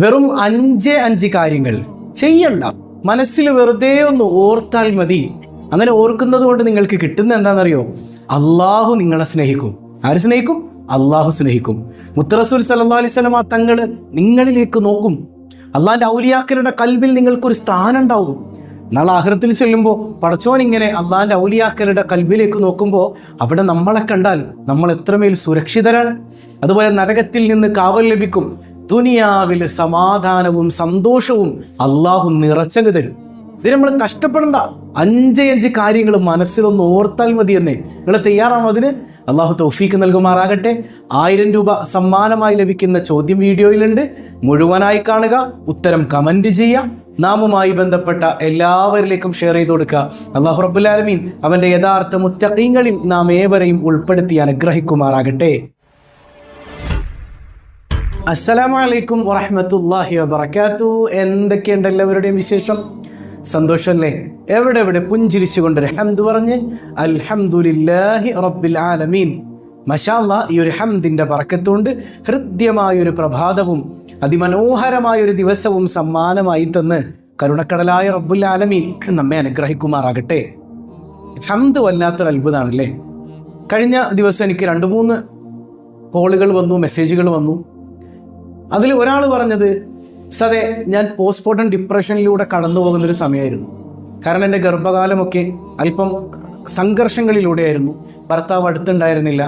വെറും അഞ്ച് കാര്യങ്ങൾ ചെയ്യണ്ട, മനസ്സിൽ വെറുതെ ഒന്ന് ഓർത്താൽ മതി. അങ്ങനെ ഓർക്കുന്നത് കൊണ്ട് നിങ്ങൾക്ക് കിട്ടുന്ന എന്താണെന്നറിയോ? അള്ളാഹു നിങ്ങളെ സ്നേഹിക്കും. ആര് സ്നേഹിക്കും? അള്ളാഹു സ്നേഹിക്കും. മുത്തറസൂൽ സല്ലല്ലാഹു അലൈഹി വസല്ലം തങ്ങൾ നിങ്ങളിലേക്ക് നോക്കും. അള്ളാഹിൻ്റെ ഔലിയാക്കളുടെ കൽബിൽ നിങ്ങൾക്കൊരു സ്ഥാനം ഉണ്ടാവും. നാളെ ആഖിറത്തിൽ ചെല്ലുമ്പോൾ പടച്ചോൻ ഇങ്ങനെ അള്ളാഹിൻ്റെ ഔലിയാക്കളുടെ കൽബിലേക്ക് നോക്കുമ്പോൾ അവിടെ നമ്മളെ കണ്ടാൽ നമ്മൾ എത്രമേൽ സുരക്ഷിതരാണ്. അതുപോലെ നരകത്തിൽ നിന്ന് കാവൽ ലഭിക്കും. ദുനിയാവിൽ സമാധാനവും സന്തോഷവും അള്ളാഹു നിറച്ചങ്ങ് തരും. ഇത് നമ്മൾ കഷ്ടപ്പെടണ്ട. അഞ്ച് കാര്യങ്ങൾ മനസ്സിലൊന്ന് ഓർത്താൽ മതിയെന്നേ. നിങ്ങൾ തയ്യാറാണോ അതിന്? അള്ളാഹു തൗഫീക്ക് നൽകുമാറാകട്ടെ. 1000 രൂപ സമ്മാനമായി ലഭിക്കുന്ന ചോദ്യം വീഡിയോയിലുണ്ട്. മുഴുവനായി കാണുക, ഉത്തരം കമൻറ്റ് ചെയ്യുക, നാമുമായി ബന്ധപ്പെട്ട എല്ലാവരിലേക്കും ഷെയർ ചെയ്ത് കൊടുക്കുക. അള്ളാഹു റബ്ബുൽ ആലമീൻ അവൻ്റെ യഥാർത്ഥ മുത്തഖീങ്ങളിൽ നാം ഏവരെയും ഉൾപ്പെടുത്തി അനുഗ്രഹിക്കുമാറാകട്ടെ. അസ്സലാമു അലൈക്കും വറഹ്മത്തുള്ളാഹി വബറകാതുഹു. എന്തൊക്കെയുണ്ട് എല്ലാവരുടെയും വിശേഷം? സന്തോഷമല്ലേ? എവിടെ പുഞ്ചിരിച്ചുകൊണ്ടൊരു ഹംദ് പറഞ്ഞ് അൽഹംദുലില്ലാഹി റബ്ബിൽ ആലമീൻ. മാഷാ അല്ലാഹ്, ഈ ഒരു ഹംദിൻ്റെ ബറക്കത്തുകൊണ്ട് ഹൃദ്യമായൊരു പ്രഭാതവും അതിമനോഹരമായൊരു ദിവസവും സമ്മാനമായി തന്ന് കരുണക്കടലായ റബ്ബുൽ ആലമീൻ നമ്മെ അനുഗ്രഹിക്കുമാറാകട്ടെ. ഹംദ് വല്ലാത്തൊരു അത്ഭുതമാണല്ലേ. കഴിഞ്ഞ ദിവസം എനിക്ക് 2-3 കോളുകൾ വന്നു, മെസ്സേജുകൾ വന്നു. അതിൽ ഒരാൾ പറഞ്ഞത്, സതെ ഞാൻ പോസ്റ്റ്മോർട്ടം ഡിപ്രഷനിലൂടെ കടന്നു പോകുന്നൊരു സമയമായിരുന്നു. കാരണം എൻ്റെ ഗർഭകാലമൊക്കെ അല്പം സംഘർഷങ്ങളിലൂടെയായിരുന്നു. ഭർത്താവ് അടുത്തുണ്ടായിരുന്നില്ല.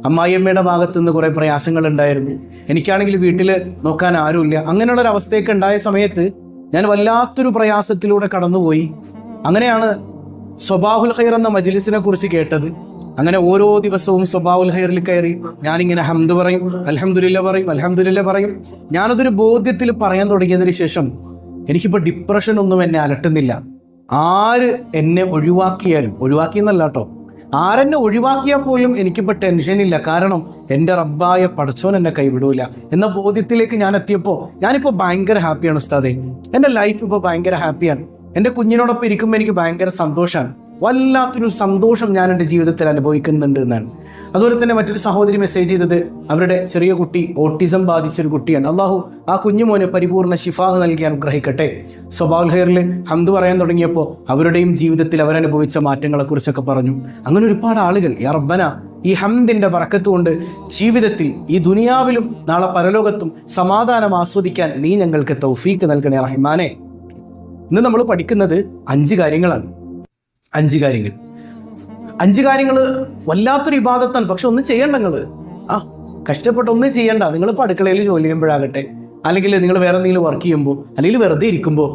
അമ്മായിയമ്മയുടെ ഭാഗത്തു നിന്ന് കുറേ പ്രയാസങ്ങളുണ്ടായിരുന്നു. എനിക്കാണെങ്കിൽ വീട്ടിൽ നോക്കാൻ ആരുമില്ല. അങ്ങനെയുള്ളൊരവസ്ഥയൊക്കെ ഉണ്ടായ സമയത്ത് ഞാൻ വല്ലാത്തൊരു പ്രയാസത്തിലൂടെ കടന്നുപോയി. അങ്ങനെയാണ് സ്വബാഹുൽ ഖൈർ എന്ന മജ്ലിസിനെ കുറിച്ച് കേട്ടത്. അങ്ങനെ ഓരോ ദിവസവും സ്വബാഹുൽ ഖൈറിൽ കയറി ഞാനിങ്ങനെ ഹംദ് പറയും, അൽഹംദുലില്ലാ പറയും. ഞാനതൊരു ബോധ്യത്തിൽ പറയാൻ തുടങ്ങിയതിന് ശേഷം എനിക്കിപ്പോൾ ഡിപ്രഷൻ ഒന്നും എന്നെ അലട്ടുന്നില്ല. ആര് എന്നെ ഒഴിവാക്കിയെന്നല്ല കേട്ടോ, ആരെന്നെ ഒഴിവാക്കിയാൽ പോലും എനിക്കിപ്പോൾ ടെൻഷനില്ല. കാരണം എൻ്റെ റബ്ബായ പടച്ചോൻ എന്നെ കൈവിടൂല എന്ന ബോധ്യത്തിലേക്ക് ഞാൻ എത്തിയപ്പോൾ ഞാനിപ്പോൾ ഭയങ്കര ഹാപ്പിയാണ് ഉസ്താദേ. എൻ്റെ ലൈഫ് ഇപ്പോൾ ഭയങ്കര ഹാപ്പിയാണ്. എൻ്റെ കുഞ്ഞിനോടൊപ്പം ഇരിക്കുമ്പോൾ എനിക്ക് ഭയങ്കര സന്തോഷമാണ്. വല്ലാത്തൊരു സന്തോഷം ഞാൻ എൻ്റെ ജീവിതത്തിൽ അനുഭവിക്കുന്നുണ്ട് എന്നാണ്. അതുപോലെ തന്നെ മറ്റൊരു സഹോദരി മെസ്സേജ് ചെയ്തത് അവരുടെ ചെറിയ കുട്ടി ഓട്ടിസം ബാധിച്ചൊരു കുട്ടിയാണ്. അള്ളാഹു ആ കുഞ്ഞുമോന് പരിപൂർണ്ണ ശിഫാഹ് നൽകി അനുഗ്രഹിക്കട്ടെ. സ്വബാഹുൽ ഖൈറിൽ ഹംദ് പറയാൻ തുടങ്ങിയപ്പോൾ അവരുടെയും ജീവിതത്തിൽ അവരനുഭവിച്ച മാറ്റങ്ങളെക്കുറിച്ചൊക്കെ പറഞ്ഞു. അങ്ങനെ ഒരുപാട് ആളുകൾ യാ റബ്ബന ഈ ഹംദിൻ്റെ ബറക്കത്ത് കൊണ്ട് ജീവിതത്തിൽ ഈ ദുനിയാവിലും നാളെ പരലോകത്തും സമാധാനം ആസ്വദിക്കാൻ നീ ഞങ്ങൾക്ക് തൗഫീക്ക് നൽകണേ റഹ്മാനെ. ഇന്ന് നമ്മൾ പഠിക്കുന്നത് 5 കാര്യങ്ങളാണ്. 5 കാര്യങ്ങൾ വല്ലാത്തൊരു ഇബാദത്താണ്. പക്ഷെ ഒന്നും ചെയ്യണ്ട. നിങ്ങൾ കഷ്ടപ്പെട്ട് ഒന്നും ചെയ്യണ്ട. നിങ്ങളിപ്പോൾ അടുക്കളയിൽ ജോലി ചെയ്യുമ്പോഴാകട്ടെ, അല്ലെങ്കിൽ നിങ്ങൾ വേറെ എന്തെങ്കിലും വർക്ക് ചെയ്യുമ്പോൾ, അല്ലെങ്കിൽ വെറുതെ ഇരിക്കുമ്പോൾ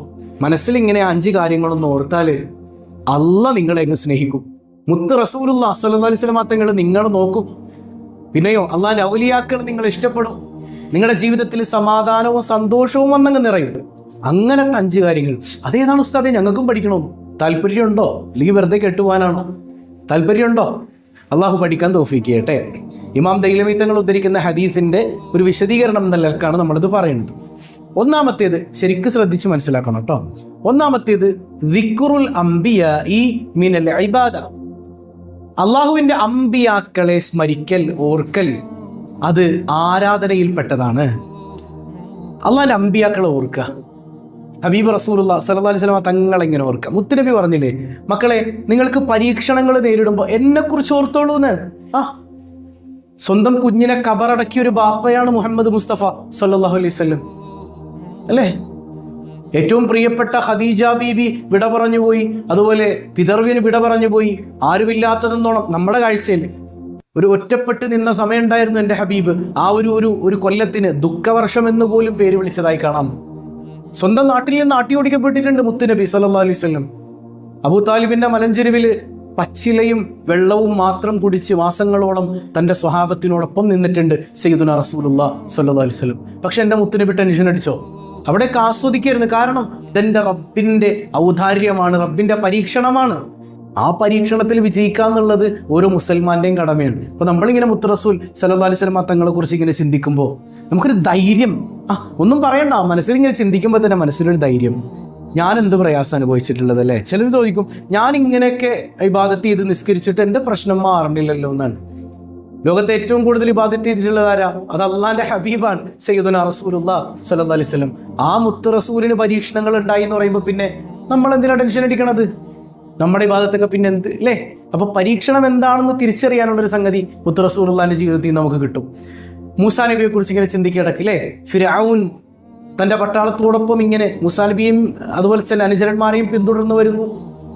മനസ്സിൽ ഇങ്ങനെ 5 കാര്യങ്ങളൊന്നും ഓർത്താൽ അള്ളാഹ് നിങ്ങളെ അങ്ങ് സ്നേഹിക്കും. മുത്ത് റസൂലുള്ളാഹി സ്വല്ലല്ലാഹു അലൈഹി വസല്ലം തങ്ങൾ നിങ്ങളെ നോക്കും. പിന്നെയോ അള്ളാഹിൻ്റെ ഔലിയാക്കൾ നിങ്ങൾ ഇഷ്ടപ്പെടും. നിങ്ങളുടെ ജീവിതത്തിൽ സമാധാനവും സന്തോഷവും വന്നങ്ങ് നിറയും. അങ്ങനത്തെ 5 കാര്യങ്ങൾ. അതേതാണ് ഉസ്താദേ? ഞങ്ങൾക്കും പഠിക്കണമെന്ന് താല്പര്യമുണ്ടോ? അല്ലെങ്കിൽ വെറുതെ കേട്ടുപോകാനാണോ? താല്പര്യമുണ്ടോ? അള്ളാഹു പഠിക്കാൻ തൗഫീക്ക് ചെയ്യട്ടെ. ഇമാം ദൈലമി തങ്ങൾ ഉദ്ധരിക്കുന്ന ഹദീസിൻ്റെ ഒരു വിശദീകരണം എന്ന നിലക്കാണ് നമ്മളിത് പറയുന്നത്. ഒന്നാമത്തേത് ശരിക്കും ശ്രദ്ധിച്ച് മനസ്സിലാക്കണം കേട്ടോ. ഒന്നാമത്തേത് ദിക്റുൽ അംബിയാഇ മിനൽ ഇബാദ. അള്ളാഹുവിൻ്റെ അംബിയാക്കളെ സ്മരിക്കൽ, ഓർക്കൽ, അത് ആരാധനയിൽപ്പെട്ടതാണ്. അള്ളാഹിൻ്റെ അംബിയാക്കളെ ഓർക്കുക. ഹബീബ് റസൂലുള്ളാഹി സ്വല്ലല്ലാഹു അലൈഹി വസല്ലം തങ്ങളെങ്ങനെ ഓർക്കുക? മുത്തുനബി പറഞ്ഞില്ലേ, മക്കളെ നിങ്ങൾക്ക് പരീക്ഷണങ്ങൾ നേരിടുമ്പോൾ എന്നെക്കുറിച്ച് ഓർത്തോളൂ എന്ന്. സ്വന്തം കുഞ്ഞിനെ കബറടക്കിയ ഒരു ബാപ്പയാണ് മുഹമ്മദ് മുസ്തഫ സ്വല്ലല്ലാഹു അലൈഹി വസല്ലം അല്ലേ? ഏറ്റവും പ്രിയപ്പെട്ട ഖദീജ ബീവി വിട പറഞ്ഞു പോയി. അതുപോലെ പിതർവിന് വിട പറഞ്ഞു പോയി. ആരുമില്ലാത്തതെന്നോണം നമ്മുടെ കാഴ്ചയിൽ ഒരു ഒറ്റപ്പെട്ട് നിന്ന സമയം ഉണ്ടായിരുന്നു എൻ്റെ ഹബീബ്. ആ ഒരു കൊല്ലത്തിന് ദുഃഖവർഷം എന്ന് പോലും പേര് വിളിച്ചതായി കാണാം. സ്വന്തം നാട്ടിൽ നിന്ന് ആട്ടിയോടിക്കപ്പെട്ടിട്ടുണ്ട് മുത്തുനബി സല്ലല്ലാഹു അലൈഹി വസല്ലം. അബൂ താലിബിൻ്റെ മലഞ്ചെരുവിൽ പച്ചിലയും വെള്ളവും മാത്രം കുടിച്ച് മാസങ്ങളോളം തൻ്റെ സ്വഹാബത്തിനോടൊപ്പം നിന്നിട്ടുണ്ട് സയ്യിദുനാ റസൂലുള്ളാഹി സ്വല്ലല്ലാഹു അലൈഹി വസല്ലം. പക്ഷെ എൻ്റെ മുത്തുനബി ടെൻഷൻ അടിച്ചോ? അവിടേക്ക് ആസ്വദിക്കരുത്. കാരണം ഇതെൻ്റെ റബ്ബിൻ്റെ ഔദാര്യമാണ്, റബ്ബിൻ്റെ പരീക്ഷണമാണ്. ആ പരീക്ഷണത്തിൽ വിജയിക്കുക എന്നുള്ളത് ഓരോ മുസൽമാൻ്റെയും കടമയാണ്. അപ്പോൾ നമ്മളിങ്ങനെ മുത്ത് റസൂൽ സല്ലല്ലാഹു അലൈഹി വസല്ലം തങ്ങളെ കുറിച്ച് ഇങ്ങനെ ചിന്തിക്കുമ്പോൾ നമുക്കൊരു ധൈര്യം, ഒന്നും പറയണ്ട, മനസ്സിലിങ്ങനെ ചിന്തിക്കുമ്പോൾ തന്നെ മനസ്സിലൊരു ധൈര്യം. ഞാൻ എന്ത് പ്രയാസം അനുഭവിച്ചിട്ടുള്ളത് അല്ലേ? ചിലർ ചോദിക്കും, ഞാൻ ഇങ്ങനെയൊക്കെ ഇബാദത്ത് ചെയ്ത് നിസ്കരിച്ചിട്ട് എൻ്റെ പ്രശ്നം മാറണില്ലല്ലോ എന്നാണ്. ലോകത്തെ ഏറ്റവും കൂടുതൽ ഇബാദത്ത് ചെയ്തിട്ടുള്ളതാരാ? അത് അള്ളാന്റെ ഹബീബാണ് സയ്യിദുനാ റസൂലുള്ളാഹി സ്വല്ലല്ലാഹി അലൈഹി വസല്ലം. ആ മുത്ത് റസൂലിന് പരീക്ഷണങ്ങൾ ഉണ്ടായി എന്ന് പറയുമ്പോൾ പിന്നെ നമ്മൾ എന്തിനാ ടെൻഷൻ അടിക്കണത്? നമ്മുടെ ഇബാദത്തൊക്കെ പിന്നെ എന്ത് അല്ലേ? അപ്പൊ പരീക്ഷണം എന്താണെന്ന് തിരിച്ചറിയാനുള്ളൊരു സംഗതി മുത്ത് റസൂലുള്ളാഹിന്റെ ജീവിതത്തിൽ നമുക്ക് കിട്ടും. മൂസാ നബിയെ കുറിച്ച് ഇങ്ങനെ ചിന്തിക്കിടക്കില്ലേ, ഫിർഔൻ തൻ്റെ പട്ടാളത്തോടൊപ്പം ഇങ്ങനെ മൂസാ നബിയും അതുപോലെ തന്നെ അനുചരന്മാരെയും പിന്തുടർന്ന് വരുന്നു.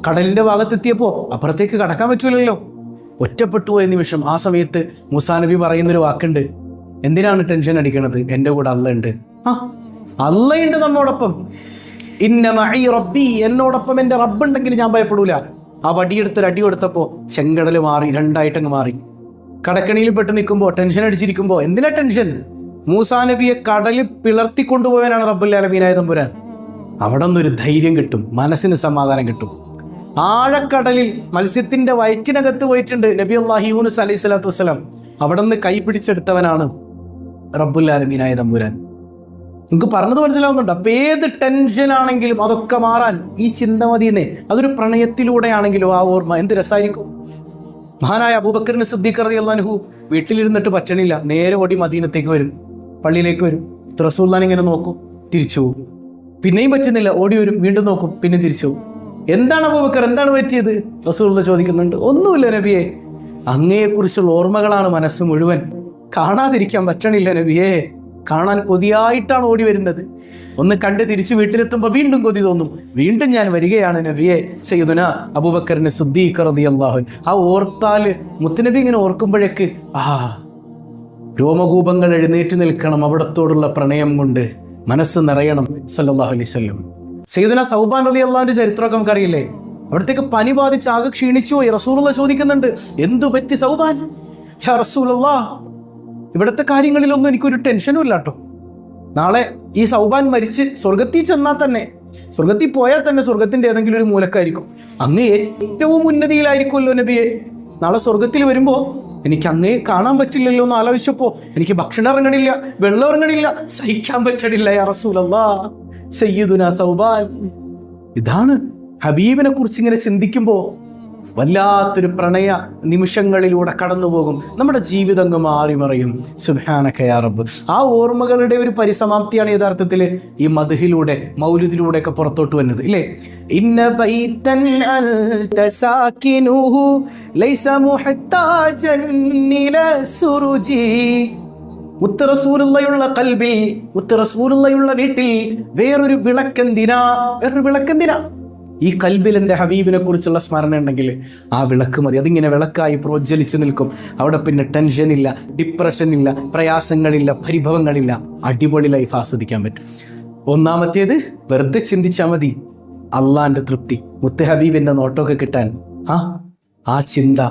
കടലിൻ്റെ ഭാഗത്തെത്തിയപ്പോൾ അപ്പുറത്തേക്ക് കടക്കാൻ പറ്റൂലല്ലോ, ഒറ്റപ്പെട്ടു പോയ നിമിഷം. ആ സമയത്ത് മൂസാ നബി പറയുന്നൊരു വാക്കുണ്ട്, എന്തിനാണ് ടെൻഷൻ അടിക്കണത്, എൻ്റെ കൂടെ അള്ള ഉണ്ട്. അള്ളയുണ്ട് നമ്മോടൊപ്പം. ഇന്ന മഈ റബ്ബി, എന്നോടൊപ്പം എൻ്റെ റബ്ബുണ്ടെങ്കിൽ ഞാൻ ഭയപ്പെടൂല. ആ വടിയെടുത്തൊരു അടി കൊടുത്തപ്പോൾ ചെങ്കടൽ മാറി, രണ്ടായിട്ടങ്ങ് മാറി. കടക്കണിയിൽ പെട്ട് നിൽക്കുമ്പോൾ ടെൻഷൻ അടിച്ചിരിക്കുമ്പോൾ എന്തിനാ ടെൻഷൻ? മൂസാ നബിയെ കടലിൽ പിളർത്തിക്കൊണ്ടുപോകാനാണ് റബ്ബുൽ ആലമീനായ തമ്പുരാൻ. അവിടെ നിന്നൊരു ധൈര്യം കിട്ടും, മനസ്സിന് സമാധാനം കിട്ടും. ആഴക്കടലിൽ മത്സ്യത്തിന്റെ വയറ്റിനകത്ത് പോയിട്ടുണ്ട് നബിയുല്ലാഹി യൂനുസ് അലൈഹി സ്വലാത്തു വസ്സലാം. അവിടെ നിന്ന് കൈ പിടിച്ചെടുത്തവനാണ് റബ്ബുൽ ആലമീനായ തമ്പുരാൻ. നിങ്ങൾക്ക് പറഞ്ഞത് മനസ്സിലാവുന്നുണ്ട്? അപ്പം ഏത് ടെൻഷൻ ആണെങ്കിലും അതൊക്കെ മാറാൻ ഈ ചിന്ത മതിയെന്നേ. അതൊരു പ്രണയത്തിലൂടെയാണെങ്കിലും ആ ഓർമ്മ എന്ത് രസമായിരിക്കും. മഹാനായ അബൂബക്കറിന് സിദ്ദീഖ് റളിയല്ലാഹു അൻഹു വീട്ടിലിരുന്നിട്ട് പറ്റണില്ല, നേരെ ഓടി മദീനത്തേക്ക് വരും, പള്ളിയിലേക്ക് വരും. റസൂലുള്ളാഹിനെ ഇങ്ങനെ നോക്കും, തിരിച്ചു പോകും. പിന്നെയും പറ്റുന്നില്ല, ഓടി വരും, വീണ്ടും നോക്കും, പിന്നെ തിരിച്ചു പോകും. എന്താണ് അബൂബക്കർ, എന്താണ് പറ്റിയത്? റസൂലുള്ളാഹി ചോദിക്കുന്നുണ്ട്. ഒന്നുമില്ല നബിയെ, അങ്ങയെക്കുറിച്ചുള്ള ഓർമ്മകളാണ് മനസ്സ് മുഴുവൻ, കാണാതിരിക്കാൻ പറ്റണില്ല നബിയെ. കാണാൻ കൊതിയായിട്ടാണ് ഓടി വരുന്നത്. ഒന്ന് കണ്ട് തിരിച്ച് വീട്ടിലെത്തുമ്പോൾ വീണ്ടും കൊതി തോന്നും, വീണ്ടും ഞാൻ വരികയാണ് നബിയെ. സയ്യിദുനാ അബൂബക്കറിന് സിദ്ദീഖ് റളിയല്ലാഹു അൻഹു. ആ ഓർത്താൽ മുത്തുനബി ഇങ്ങനെ ഓർക്കുമ്പോഴേക്ക് രോമകൂപങ്ങൾ എഴുന്നേറ്റ് നിൽക്കണം. അവിടത്തോടുള്ള പ്രണയം കൊണ്ട് മനസ്സ് നിറയണം. സല്ലല്ലാഹു അലൈഹി വസല്ലം. സയ്യിദുനാ സൗബാൻ റളിയല്ലാഹുവിന്റെ ചരിത്രമൊക്കെ നമുക്കറിയില്ലേ? അവിടത്തേക്ക് പനി ബാധിച്ച് ആകെ ക്ഷീണിച്ചു പോയി. റസൂലുള്ളാഹി ചോദിക്കുന്നുണ്ട്, എന്തു പറ്റി സൗബാൻ? യാ റസൂലല്ലാഹ്, ഇവിടുത്തെ കാര്യങ്ങളിലൊന്നും എനിക്കൊരു ടെൻഷനും ഇല്ല കേട്ടോ. നാളെ ഈ സൗബാൻ മരിച്ച് സ്വർഗത്തിൽ ചെന്നാൽ തന്നെ, സ്വർഗത്തിൽ പോയാൽ തന്നെ സ്വർഗത്തിൻ്റെ ഏതെങ്കിലും ഒരു മൂലക്കായിരിക്കും. അങ്ങ് ഏറ്റവും ഉന്നതിയിലായിരിക്കുമല്ലോ നബിയെ. നാളെ സ്വർഗത്തിൽ വരുമ്പോൾ എനിക്ക് അങ്ങേ കാണാൻ പറ്റില്ലല്ലോ എന്ന് ആലോചിച്ചപ്പോൾ എനിക്ക് ഭക്ഷണം ഇറങ്ങണില്ല, വെള്ളം ഇറങ്ങണില്ല, സഹിക്കാൻ പറ്റണില്ല. യാ റസൂലല്ലാഹ് സയ്യിദുനാ സൗബാൻ. ഇതാണ് ഹബീബിനെ കുറിച്ച് ഇങ്ങനെ ചിന്തിക്കുമ്പോൾ വല്ലാത്തൊരു പ്രണയ നിമിഷങ്ങളിലൂടെ കടന്നു പോകും. നമ്മുടെ ജീവിതം അങ്ങ് മാറി മറിയും. സുബ്ഹാനക യാ റബ്ബ്. ആ ഓർമ്മകളുടെ ഒരു പരിസമാപ്തിയാണ് യഥാർത്ഥത്തിൽ ഈ മദ്ഹിലൂടെ മൗലിദിലൂടെ ഒക്കെ പുറത്തോട്ട് വന്നത് ഇല്ലേ? ഇന്ന ബൈതൻ അൻത സാകിനുഹു ലൈസ മുഹ്താജൻ ഇലാ സുറുജി. മുത്ത് റസൂലുള്ളാഹിയുള്ള ഖൽബിൽ, മുത്ത് റസൂലുള്ളാഹിയുള്ള വീട്ടിൽ വേറൊരു വിളക്കെന്തിനാ? വേറൊരു വിളക്കെന്തിനാ? ഈ കൽബിൽ എൻ്റെ ഹബീബിനെ കുറിച്ചുള്ള സ്മരണ ഉണ്ടെങ്കിൽ ആ വിളക്ക് മതി. അതിങ്ങനെ വിളക്കായി പ്രോജ്വലിച്ച് നിൽക്കും. അവിടെ പിന്നെ ടെൻഷൻ ഇല്ല, ഡിപ്രഷൻ ഇല്ല, പ്രയാസങ്ങളില്ല, പരിഭവങ്ങളില്ല. അടിപൊളി ലൈഫ് ആസ്വദിക്കാൻ പറ്റും. ഒന്നാമത്തേത് വെറുതെ ചിന്തിച്ചാൽ മതി, അള്ളാൻ്റെ തൃപ്തി, മുത്ത് ഹബീബിൻ്റെ നോട്ടമൊക്കെ കിട്ടാൻ. ആ ചിന്ത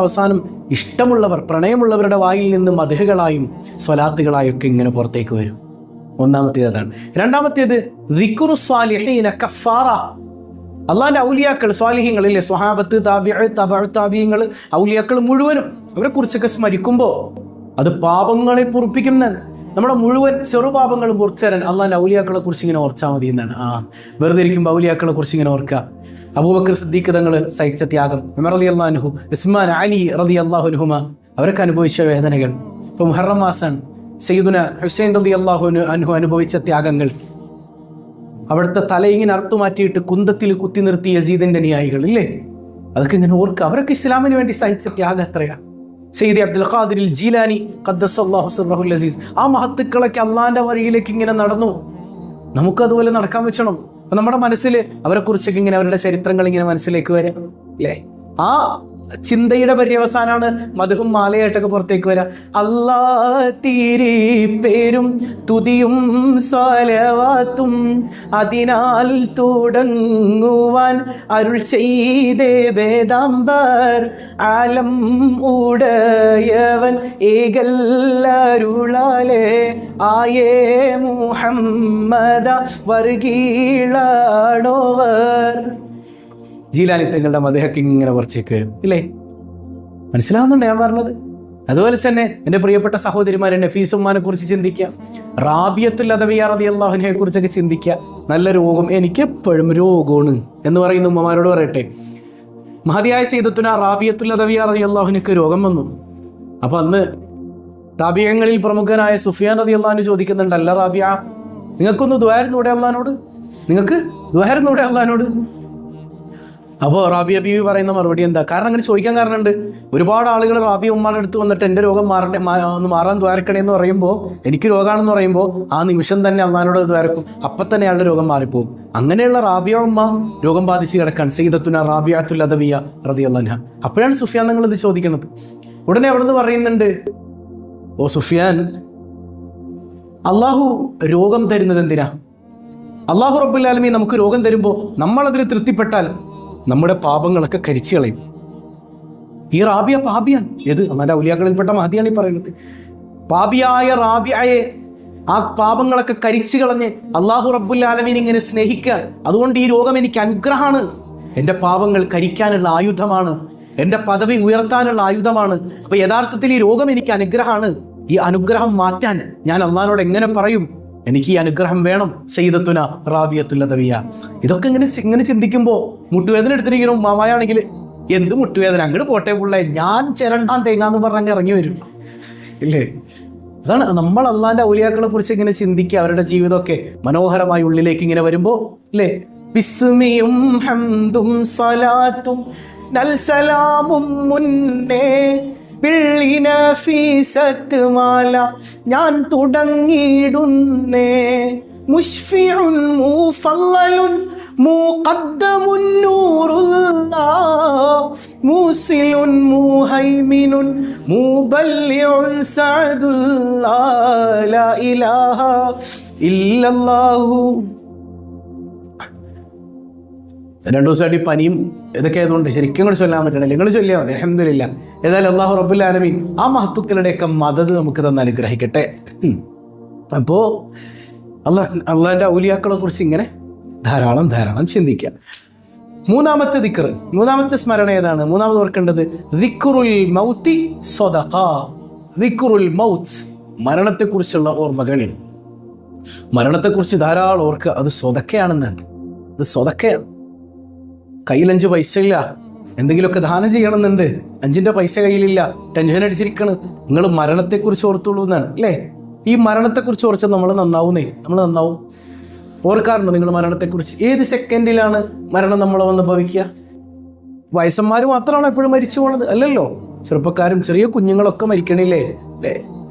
അവസാനം ഇഷ്ടമുള്ളവർ, പ്രണയമുള്ളവരുടെ വായിൽ നിന്ന് മദ്ഹുകളായും സ്വലാത്തുകളായും ഒക്കെ ഇങ്ങനെ പുറത്തേക്ക് വരും. ഒന്നാമത്തേത് അതാണ്. രണ്ടാമത്തേത് ദിക്റു സ്വാലിഹീന കഫാറ. അള്ളാൻ്റെ ഔലിയാക്കൾ, സ്വാലിഹീങ്ങളില്ലേ, സ്വഹാബത്ത്, താബിഈങ്ങൾ, ഔലിയാക്കൾ മുഴുവനും അവരെ കുറിച്ചൊക്കെ സ്മരിക്കുമ്പോൾ അത് പാപങ്ങളെ പൊറുപ്പിക്കുന്നതാണ്. നമ്മുടെ മുഴുവൻ ചെറുപാപങ്ങളും പൊറുച്ചു തരാൻ അള്ളാൻ്റെ ഔലിയാക്കളെ കുറിച്ച് ഇങ്ങനെ ഓർച്ചാൽ മതി എന്നാണ്. വെറുതെ ഇരിക്കുമ്പോൾ ഔലിയാക്കളെ കുറിച്ച് ഇങ്ങനെ ഓർക്കുക. അബൂബക്കർ സിദ്ദീഖ് തങ്ങൾ സഹിച്ച ത്യാഗം, ഉമർ റളിയല്ലാഹു അൻഹു, ഉസ്മാൻ, അലി റളിയല്ലാഹു അൻഹുമ അവരൊക്കെ അനുഭവിച്ച വേദനകൾ. ഇപ്പോൾ മുഹറം മാസാണ്, സയ്യിദുന ഹുസൈൻ റളിയല്ലാഹു അൻഹു അനുഭവിച്ച ത്യാഗങ്ങൾ. അവിടുത്തെ തലയിങ്ങനെ അറുത്തു മാറ്റിയിട്ട് കുന്തത്തിൽ കുത്തി നിർത്തിയ യസീദിന്റെ അനുയായികൾ ഇല്ലേ, അതൊക്കെ ഇങ്ങനെ ഓർക്കുക. അവരൊക്കെ ഇസ്ലാമിന് വേണ്ടി സഹിച്ച ത്യാഗം എത്രയാ. സയ്യിദി അബ്ദുൽ ഖാദിർ ജീലാനി ഖദ്ദസല്ലാഹു സിർറഹുൽ അസീസ്, ആ മഹത്തുക്കളൊക്കെ അള്ളാന്റെ വഴിയിലേക്ക് ഇങ്ങനെ നടന്നു. നമുക്കതുപോലെ നടക്കാൻ പറ്റണം. അപ്പം നമ്മുടെ മനസ്സിൽ അവരെക്കുറിച്ചൊക്കെ ഇങ്ങനെ അവരുടെ ചരിത്രങ്ങൾ ഇങ്ങനെ മനസ്സിലേക്ക് വരാം അല്ലേ. ആ ചിന്തയുടെ പര്യവസാനാണ് മദ്ഹും മാലയായിട്ടൊക്കെ പുറത്തേക്ക് വരാം. അല്ലാ തീരെ പേരും തുതിയും സ്വലവാത്തും അതിനാൽ തുടങ്ങുവാൻ അരുൾ ചെയ്തേ വേദാംബർ. ആലം ഉടയവൻ ഏകല്ലരുളാലേ ആയേ മുഹമ്മദ വർഗീളാണോവർ. ജീലാനി തങ്ങളുടെ മദ്ഹൊക്കെ ഇങ്ങനെ പുറത്തേക്ക് വരും ഇല്ലേ. മനസ്സിലാവുന്നുണ്ട് ഞാൻ പറഞ്ഞത്? അതുപോലെ തന്നെ എൻ്റെ പ്രിയപ്പെട്ട സഹോദരിമാരെ, നഫീസുമ്മാനെ കുറിച്ച് ചിന്തിക്കുക, റാബിയത്തുൽ അദവിയ്യ റളിയല്ലാഹു അൻഹയെ കുറിച്ചൊക്കെ ചിന്തിക്കുക. നല്ല രോഗം, എനിക്കെപ്പോഴും രോഗമാണ് എന്ന് പറയുന്ന ഉമ്മമാരോട് പറയട്ടെ, മഹദിയായ സയ്യിദത്തുന റാബിയത്തുൽ അദവിയ്യ റളിയല്ലാഹു അൻഹയ്ക്ക് രോഗം വന്നു. അപ്പൊ അന്ന് താബിയങ്ങളിൽ പ്രമുഖനായ സുഫിയാൻ റളിയല്ലാഹു അൻഹു ചോദിക്കുന്നുണ്ട്, അല്ല റാബിയ, നിങ്ങൾക്കൊന്ന് ദ്വാരുന്നൂടെ അള്ളഹാനോട്? നിങ്ങൾക്ക് ദ്വാരുന്നൂടെ അള്ളഹാനോട്? അപ്പോൾ റാബിയ ബീവി പറയുന്ന മറുപടി എന്താ? കാരണം അങ്ങനെ ചോദിക്കാൻ കാരണമുണ്ട്. ഒരുപാട് ആളുകൾ റാബിയ ഉമ്മാടെ അടുത്ത് വന്നിട്ട് എൻ്റെ രോഗം ഒന്ന് മാറാൻ ദ്വാരക്കണേ എന്ന് പറയുമ്പോൾ, എനിക്ക് രോഗമാണെന്ന് പറയുമ്പോൾ ആ നിമിഷം തന്നെ അള്ളഹാനോട് ദ്വാരക്കും. അപ്പം തന്നെ അയാളുടെ രോഗം മാറിപ്പോകും. അങ്ങനെയുള്ള റാബിയ ഉമ്മ രോഗം ബാധിച്ച് കിടക്കാൻ സയ്യിദത്തുന റാബിയത്തുൽ അദവിയ്യ റളിയല്ലാഹു അൻഹ. അപ്പോഴാണ് സുഫിയാൻ നിങ്ങൾ ഇത് ചോദിക്കുന്നത്. ഉടനെ അവിടെ നിന്ന് പറയുന്നുണ്ട്, ഓ സുഫിയാൻ, അള്ളാഹു രോഗം തരുന്നത് എന്തിനാ? അള്ളാഹു റബ്ബുൽ ആലമീൻ നമുക്ക് രോഗം തരുമ്പോൾ നമ്മളതിൽ തൃപ്തിപ്പെട്ടാൽ നമ്മുടെ പാപങ്ങളൊക്കെ കരിച്ചു കളയും. ഈ റാബിയ പാപിയാണ്. ഏത് അള്ളാന്റെ ഔലിയാക്കളിൽപ്പെട്ട മഹദിയാണ് ഈ പറയുന്നത്. പാപിയായ റാബിയയെ ആ പാപങ്ങളൊക്കെ കരിച്ചു കളഞ്ഞ് അള്ളാഹു റബ്ബുൽ ആലമീൻ ഇങ്ങനെ സ്നേഹിക്കാൻ. അതുകൊണ്ട് ഈ രോഗം എനിക്ക് അനുഗ്രഹമാണ്. എൻ്റെ പാപങ്ങൾ കരിക്കാനുള്ള ആയുധമാണ്, എൻ്റെ പദവി ഉയർത്താനുള്ള ആയുധമാണ്. അപ്പൊ യഥാർത്ഥത്തിൽ ഈ രോഗം എനിക്ക് അനുഗ്രഹമാണ്. ഈ അനുഗ്രഹം മാറ്റാൻ ഞാൻ അള്ളാഹിനോട് എങ്ങനെ പറയും? എനിക്ക് ഈ അനുഗ്രഹം വേണം. സയ്യിദത്തുന റാബിയത്തുൽ അദവിയ്യ. ഇതൊക്കെ ഇങ്ങനെ ചിന്തിക്കുമ്പോൾ മുട്ടുവേദന എടുത്തിരിക്കണം മാമായാണെങ്കിൽ, എന്ത് മുട്ടുവേദന, അങ്ങോട്ട് പോട്ടെ പുള്ളേ, ഞാൻ ചിരണ്ടാൻ തേങ്ങാന്ന് പറഞ്ഞ് ഇറങ്ങി വരും ഇല്ലേ? അതാണ് നമ്മൾ അള്ളാഹിന്റെ ഔലിയാക്കളെ കുറിച്ച് ഇങ്ങനെ ചിന്തിക്കുക. അവരുടെ ജീവിതമൊക്കെ മനോഹരമായി ഉള്ളിലേക്ക് ഇങ്ങനെ വരുമ്പോൾ അല്ലേ, ബിസ്മിയും ഹംദും സലാത്തും നൽസലാമും മുന്നേ പിള്ളിനഫീസത്തുമാല ഞാൻ തുടങ്ങിയിടുന്നേ. മുഷ്ഫിഉൻ മുഫല്ലലുൻ മുഖദ്ദമുൻ നൂറുല്ലാഹ് മൂസിലുൻ മുഹൈമിനുൻ മുബല്ലിഉൻ സഅദുല്ലാഹ് ലാ ഇലാഹ ഇല്ലല്ലാഹു. 2 ദിവസമായിട്ട് പനിയും ഇതൊക്കെ ആയതുകൊണ്ട് ശരിക്കും കൂടെ ചൊല്ലാൻ പറ്റണം. നിങ്ങൾ ചൊല്ലിയാൽ മതി. അൽഹംദുലില്ലാ. ഏതായാലും അല്ലാഹു റബ്ബുൽ ആലമീൻ ആ മഹത്തുക്കളുടെയൊക്കെ മദദ് നമുക്ക് തന്നെ അനുഗ്രഹിക്കട്ടെ. അപ്പോൾ അള്ളാഹിൻ്റെ ഔലിയാക്കളെ കുറിച്ച് ഇങ്ങനെ ധാരാളം ചിന്തിക്കുക. മൂന്നാമത്തെ ദിക്ർ, മൂന്നാമത്തെ സ്മരണ ഏതാണ്? മൂന്നാമത് ഓർക്കേണ്ടത് ദിക്റുൽ മൗത്തി സ്വദഖ. ദിക്റുൽ മൗത്ത്, മരണത്തെക്കുറിച്ചുള്ള ഓർമ്മകൾ. മരണത്തെക്കുറിച്ച് ധാരാളം ഓർക്കുക. അത് സ്വതക്കയാണെന്നാണ്. അത് സ്വതക്കയാണ്. കയ്യിൽ 5 പൈസ ഇല്ല, എന്തെങ്കിലുമൊക്കെ ദാനം ചെയ്യണമെന്നുണ്ട്, 5 പൈസ കയ്യിലില്ല, ടെൻഷൻ അടിച്ചിരിക്കണം, നിങ്ങൾ മരണത്തെക്കുറിച്ച് ഓർത്തുള്ളൂ എന്നാണ് അല്ലേ? ഈ മരണത്തെക്കുറിച്ച് ഓർച്ചാൽ നമ്മൾ നന്നാവും. ഓർക്കാറുണ്ടോ നിങ്ങൾ മരണത്തെക്കുറിച്ച്? ഏത് സെക്കൻഡിലാണ് മരണം നമ്മളെ വന്ന് ഭവിക്കുക? വയസ്സന്മാർ മാത്രമാണോ എപ്പോഴും മരിച്ചു പോണത്? അല്ലല്ലോ, ചെറുപ്പക്കാരും ചെറിയ കുഞ്ഞുങ്ങളൊക്കെ മരിക്കണില്ലേ അല്ലേ?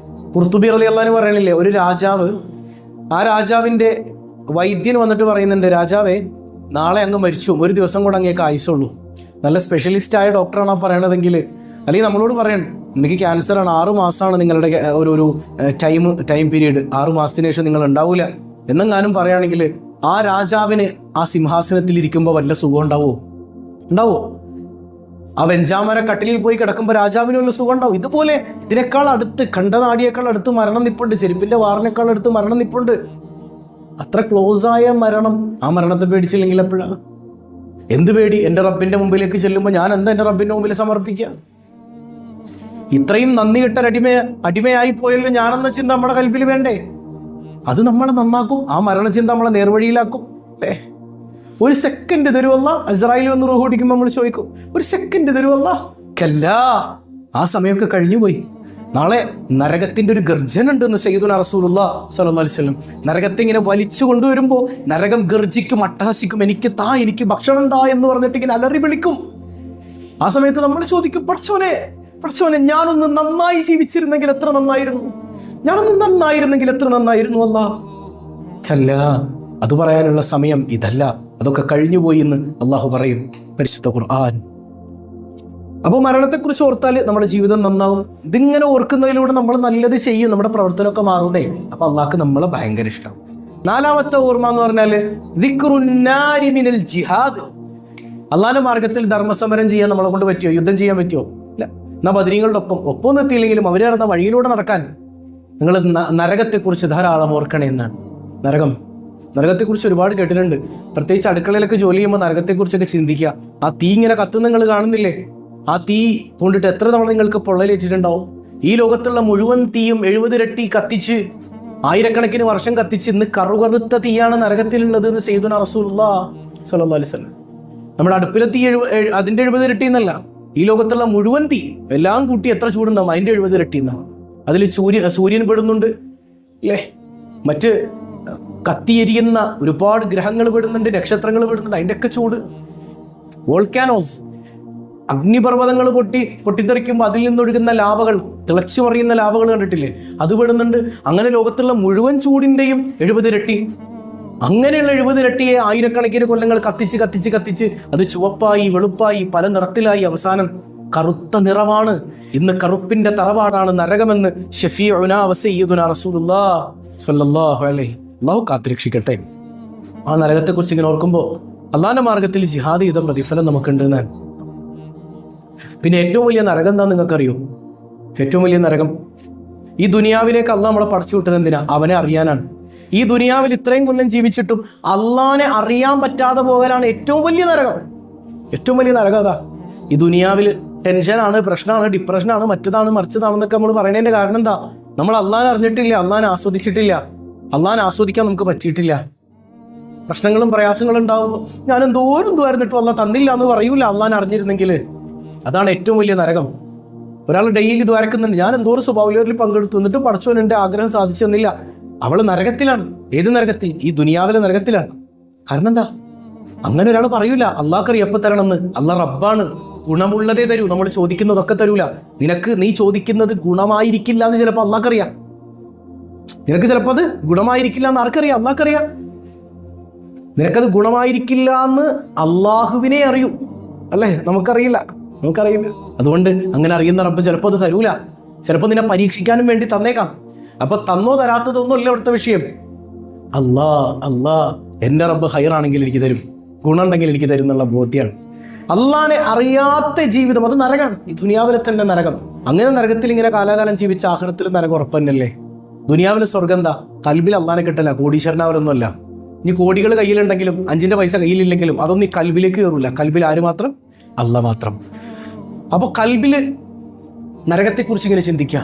ഖുർത്തുബി റളിയല്ലാഹു അൻഹു പറയണില്ലേ, ഒരു രാജാവ്, ആ രാജാവിൻ്റെ വൈദ്യൻ വന്നിട്ട് പറയുന്നുണ്ട്, രാജാവേ നാളെ അങ്ങ് മരിച്ചു, 1 ദിവസം കൂടെ അങ്ങേക്ക് ആയുസുള്ളൂ. നല്ല സ്പെഷ്യലിസ്റ്റായ ഡോക്ടറാണ് ആ പറയണതെങ്കിൽ, അല്ലെങ്കിൽ നമ്മളോട് പറയണം എനിക്ക് ക്യാൻസറാണ്, 6 മാസമാണ് നിങ്ങളുടെ ഒരു ടൈം പീരീഡ്, 6 മാസത്തിന് ശേഷം നിങ്ങൾ ഉണ്ടാവില്ല എന്നെങ്ങാനും പറയുകയാണെങ്കിൽ ആ രാജാവിന് ആ സിംഹാസനത്തിൽ ഇരിക്കുമ്പോൾ വല്ല സുഖം ഉണ്ടാവോ? ആ വെഞ്ചാമര കട്ടിലിൽ പോയി കിടക്കുമ്പോൾ രാജാവിന് വല്ല സുഖം ഉണ്ടാവും? ഇതുപോലെ ഇതിനേക്കാൾ അടുത്ത്, കണ്ടനാടിയേക്കാൾ അടുത്ത് മരണം നിപ്പുണ്ട്, ചെരുപ്പിൻ്റെ വാറിനേക്കാൾ അടുത്ത് മരണം നിപ്പുണ്ട്. അത്ര ക്ലോസായ മരണം. ആ മരണത്തെ പേടിച്ചില്ലെങ്കിൽ എപ്പോഴാണ്? എന്ത് പേടി? എൻ്റെ റബ്ബിൻ്റെ മുമ്പിലേക്ക് ചെല്ലുമ്പോൾ ഞാൻ എന്താ എൻ്റെ റബ്ബിൻ്റെ മുമ്പിൽ സമർപ്പിക്കുക? ഇത്രയും നന്ദി കെട്ട അടിമയായി പോയല്ലോ ഞാനെന്ന ചിന്ത നമ്മുടെ കൽബിൽ വേണ്ടേ? അത് നമ്മളെ നന്നാക്കും. ആ മരണചിന്ത നമ്മളെ നേർവഴിയിലാക്കും അല്ലേ? 1 സെക്കൻഡ് തരുവല്ല. ഇസ്രായേൽ വന്ന് റൂഹ് ഓടിക്കുമ്പോൾ നമ്മൾ ചോദിക്കും, 1 സെക്കൻഡ് തരുവല്ല? കല്ലാ, ആ സമയമൊക്കെ കഴിഞ്ഞു പോയി. നാളെ നരകത്തിൻ്റെ ഒരു ഗർജന ഉണ്ടെന്ന് സയ്യിദുനാ റസൂലുള്ളാഹി സ്വല്ലല്ലാഹു അലൈഹി വസല്ലം. നരകത്തെ ഇങ്ങനെ വലിച്ചു കൊണ്ടുവരുമ്പോൾ നരകം ഗർജിക്കും, അട്ടഹസിക്കും, എനിക്ക് ഭക്ഷണം താ എന്ന് പറഞ്ഞിട്ട് ഇങ്ങനെ അലറി വിളിക്കും. ആ സമയത്ത് നമ്മൾ ചോദിക്കും, പഠിച്ചോനെ ഞാനൊന്ന് നന്നായി ജീവിച്ചിരുന്നെങ്കിൽ എത്ര നന്നായിരുന്നു, അല്ലാ. കല്ലാ, അത് പറയാനുള്ള സമയം ഇതല്ല, അതൊക്കെ കഴിഞ്ഞുപോയി എന്ന് അള്ളാഹു പറയും പരിശുദ്ധ ഖുർആൻ. അപ്പോൾ മരണത്തെക്കുറിച്ച് ഓർത്താൽ നമ്മുടെ ജീവിതം നന്നാവും. ഇതിങ്ങനെ ഓർക്കുന്നതിലൂടെ നമ്മൾ നല്ലത് ചെയ്യും, നമ്മുടെ പ്രവർത്തനമൊക്കെ മാറുന്നേ. അപ്പോൾ അള്ളാഹ്ക്ക് നമ്മളെ ഭയങ്കര ഇഷ്ടം. 4ാമത്തെ ഓർമ്മ എന്ന് പറഞ്ഞാൽ ദിക്റുന്നാരി മിനൽ ജിഹാദ്. അള്ളാഹിന്റെ മാർഗത്തിൽ ധർമ്മസമരം ചെയ്യാൻ നമ്മളെ കൊണ്ട് പറ്റുമോ? യുദ്ധം ചെയ്യാൻ പറ്റുമോ? ഇല്ല. എന്നാൽ ബദരീങ്ങളുടെ ഒപ്പം എത്തിയില്ലെങ്കിലും അവർ നടന്ന വഴിയിലൂടെ നടക്കാൻ നിങ്ങൾ നരകത്തെക്കുറിച്ച് ധാരാളം ഓർക്കണേ എന്നാണ്. നരകത്തെക്കുറിച്ച് ഒരുപാട് കേട്ടിട്ടുണ്ട്. പ്രത്യേകിച്ച് അടുക്കളയിലൊക്കെ ജോലി ചെയ്യുമ്പോൾ നരകത്തെക്കുറിച്ചൊക്കെ ചിന്തിക്കുക. ആ തീ ഇങ്ങനെ കത്തുന്ന നിങ്ങൾ കാണുന്നില്ലേ? ആ തീ കൊണ്ടിട്ട് എത്ര തവണ നിങ്ങൾക്ക് പൊള്ളലേറ്റിട്ടുണ്ടാവും? ഈ ലോകത്തുള്ള മുഴുവൻ തീയും 70 ഇരട്ടി കത്തിച്ച്, 1000കണക്കിന് വർഷം കത്തിച്ച് ഇന്ന് കറുകറുത്ത തീയാണ് നരകത്തിലുള്ളത് എന്ന് സയ്യിദുനാ റസൂലുള്ളാഹി സ്വല്ലല്ലാഹു അലൈഹി വസല്ലം. നമ്മുടെ അടുപ്പിലെ തീ അതിൻ്റെ 70 ഇരട്ടി എന്നല്ല, ഈ ലോകത്തുള്ള മുഴുവൻ തീ എല്ലാം കൂട്ടി എത്ര ചൂടുണ്ടാവും? അതിൻ്റെ 70 ഇരട്ടി എന്നാണ്. അതിൽ സൂര്യൻ പെടുന്നുണ്ട് അല്ലേ, മറ്റ് കത്തിയെരിയുന്ന ഒരുപാട് ഗ്രഹങ്ങൾ പെടുന്നുണ്ട്, നക്ഷത്രങ്ങൾ പെടുന്നുണ്ട്, അതിൻ്റെയൊക്കെ ചൂട്. വോൾക്കാനോസ്, അഗ്നിപർവ്വതങ്ങൾ പൊട്ടിത്തെറിക്കുമ്പോൾ അതിൽ നിന്നൊഴുകുന്ന ലാവകൾ, തിളച്ചു മറിയുന്ന ലാവകൾ കണ്ടിട്ടില്ലേ, അത് പെടുന്നുണ്ട്. അങ്ങനെ ലോകത്തുള്ള മുഴുവൻ ചൂടിൻ്റെയും 70 ഇരട്ടി. അങ്ങനെയുള്ള 70 ഇരട്ടിയെ ആയിരക്കണക്കിന് കൊല്ലങ്ങൾ കത്തിച്ച് അത് ചുവപ്പായി, വെളുപ്പായി, പല നിറത്തിലായി, അവസാനം കറുത്ത നിറമാണ്. ഇന്ന് കറുപ്പിന്റെ തറവാടാണ് നരകമെന്ന് ഷഫീഉനാ വസയ്യിദുനാ റസൂലുള്ളാഹി സ്വല്ലല്ലാഹു അലൈഹി. അല്ലാഹു കാത്തുരക്ഷിക്കട്ടെ. ആ നരകത്തെക്കുറിച്ച് ഇങ്ങനെ ഓർക്കുമ്പോൾ അള്ളാഹിന്റെ മാർഗത്തിൽ ജിഹാദ് ചെയ്ത പ്രതിഫലം നമുക്കുണ്ട് എന്നാണ്. പിന്നെ ഏറ്റവും വലിയ നരകം എന്താ നിങ്ങൾക്കറിയോ? ഏറ്റവും വലിയ നരകം, ഈ ദുനിയാവിലേക്ക് അള്ളാഹ് നമ്മളെ പടച്ചു വിട്ടത് എന്തിനാ? അവനെ അറിയാനാണ്. ഈ ദുനിയാവിൽ ഇത്രയും കൊല്ലം ജീവിച്ചിട്ടും അള്ളാഹിനെ അറിയാൻ പറ്റാതെ പോകലാണ് ഏറ്റവും വലിയ നരകം. ഏറ്റവും വലിയ നരകം അതാ. ഈ ദുനിയാവിൽ ടെൻഷനാണ്, പ്രശ്നമാണ്, ഡിപ്രഷനാണ്, മറ്റതാണ് മറിച്ചതാണെന്നൊക്കെ നമ്മൾ പറയുന്നതിൻ്റെ കാരണം എന്താ? നമ്മൾ അള്ളാഹിനെ അറിഞ്ഞിട്ടില്ല, അള്ളാഹിനെ ആസ്വദിച്ചിട്ടില്ല, അള്ളാഹിനെ ആസ്വദിക്കാൻ നമുക്ക് പറ്റിയിട്ടില്ല. പ്രശ്നങ്ങളും പ്രയാസങ്ങളും ഉണ്ടാകുമ്പോൾ ഞാൻ എന്തോരം എന്തുവായിരുന്നിട്ടും അള്ളാഹ് തന്നില്ല എന്ന് പറയൂല അള്ളാഹിനെ അറിഞ്ഞിരുന്നെങ്കിൽ. അതാണ് ഏറ്റവും വലിയ നരകം. ഒരാൾ ഡെയിലി ദ്വാരക്കുന്നുണ്ട്, ഞാൻ എന്തോരം സ്വഭാവത്തിൽ പങ്കെടുത്തു, എന്നിട്ട് പടച്ചവൻ എൻ്റെ ആഗ്രഹം സാധിച്ചു തന്നില്ല. അവൾ നരകത്തിലാണ്. ഏത് നരകത്തിൽ? ഈ ദുനിയാവിലെ നരകത്തിലാണ്. കാരണം എന്താ? അങ്ങനെ ഒരാൾ പറയൂല അള്ളാഹ്ക്കറിയാം എപ്പോൾ തരണമെന്ന്. അള്ളാഹ് റബ്ബാണ്, ഗുണമുള്ളതേ തരൂ, നമ്മൾ ചോദിക്കുന്നതൊക്കെ തരൂല. നീ ചോദിക്കുന്നത് ഗുണമായിരിക്കില്ല എന്ന് ചിലപ്പോൾ അള്ളാഹ്ക്കറിയാം. നിനക്ക് ചിലപ്പോൾ അത് ഗുണമായിരിക്കില്ല എന്ന് ആർക്കറിയാം? അള്ളാഹ്ക്കറിയാം. നിനക്കത് ഗുണമായിരിക്കില്ല എന്ന് അള്ളാഹുവിനെ അറിയൂ, അല്ലേ? നമുക്കറിയില്ല. അതുകൊണ്ട് അങ്ങനെ അറിയുന്ന റബ്ബ് ചിലപ്പോൾ അത് തരൂല. ചിലപ്പോൾ നിന്നെ പരീക്ഷിക്കാനും വേണ്ടി തന്നേക്കാം. അപ്പൊ തന്നോ തരാത്തതൊന്നും അല്ല ഇവിടുത്തെ വിഷയം. അല്ലാ എൻ്റെ റബ്ബ് ഹൈറാണെങ്കിൽ എനിക്ക് തരും, ഗുണമുണ്ടെങ്കിൽ എനിക്ക് തരും എന്നുള്ള ബോധ്യമാണ്. അള്ളാനെ അറിയാത്ത ജീവിതം അത് നരകമാണ്. ഈ ദുനിയാവിലെ തന്നെ നരകം. അങ്ങനെ നരകത്തിൽ ഇങ്ങനെ കാലാകാലം ജീവിച്ച ആഖിറത്തിൽ നരകം ഉറപ്പന്നല്ലേ. ദുനിയാവിലെ സ്വർഗം എന്താ? കൽബിൽ അള്ളാനെ കിട്ടല്ല, കോടീശ്വരനാവരൊന്നുമല്ല. ഇനി കോടികൾ കയ്യിലുണ്ടെങ്കിലും 5 പൈസ കയ്യിലില്ലെങ്കിലും അതൊന്നും ഈ കൽബിലേക്ക് കയറൂല. കൽബിൽ ആര് മാത്രം? അള്ളാഹ് മാത്രം. അപ്പോൾ കൽബിൽ നരകത്തെക്കുറിച്ച് ഇങ്ങനെ ചിന്തിക്കുക,